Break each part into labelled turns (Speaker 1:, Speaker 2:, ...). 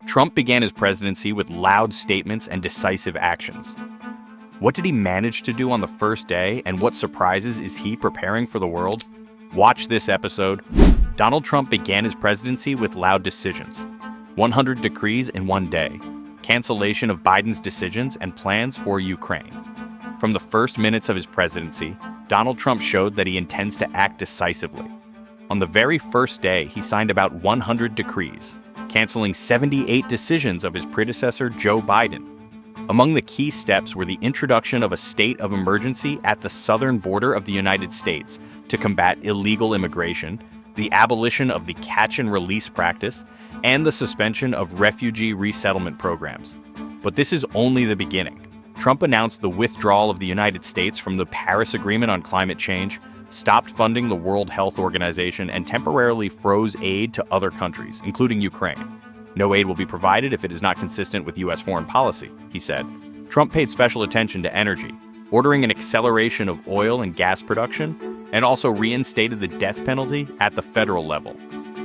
Speaker 1: Trump began his presidency with loud statements and decisive actions. What did he manage to do on the first day, and what surprises is he preparing for the world? Watch this episode. Donald Trump began his presidency with loud decisions. 100 decrees in one day. Cancellation of Biden's decisions and plans for Ukraine. From the first minutes of his presidency, Donald Trump showed that he intends to act decisively. On the very first day, he signed about 100 decrees, canceling 78 decisions of his predecessor, Joe Biden. Among the key steps were the introduction of a state of emergency at the southern border of the United States to combat illegal immigration, the abolition of the catch and release practice, and the suspension of refugee resettlement programs. But this is only the beginning. Trump announced the withdrawal of the United States from the Paris Agreement on climate change, stopped funding the World Health Organization, and temporarily froze aid to other countries, including Ukraine. No aid will be provided if it is not consistent with U.S. foreign policy, he said. Trump paid special attention to energy, ordering an acceleration of oil and gas production, and also reinstated the death penalty at the federal level.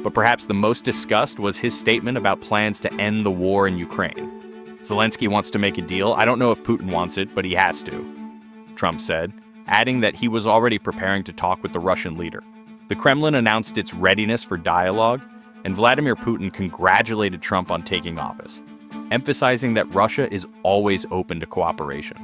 Speaker 1: But perhaps the most discussed was his statement about plans to end the war in Ukraine. Zelensky wants to make a deal. I don't know if Putin wants it, but he has to, Trump said, adding that he was already preparing to talk with the Russian leader. The Kremlin announced its readiness for dialogue, and Vladimir Putin congratulated Trump on taking office, emphasizing that Russia is always open to cooperation.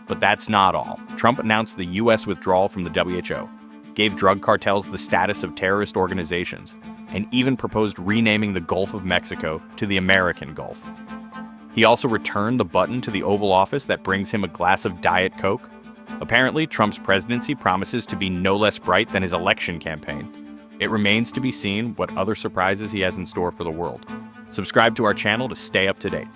Speaker 1: But that's not all. Trump announced the U.S. withdrawal from the WHO, gave drug cartels the status of terrorist organizations, and even proposed renaming the Gulf of Mexico to the American Gulf. He also returned the button to the Oval Office that brings him a glass of Diet Coke. Apparently, Trump's presidency promises to be no less bright than his election campaign. It remains to be seen what other surprises he has in store for the world. Subscribe to our channel to stay up to date.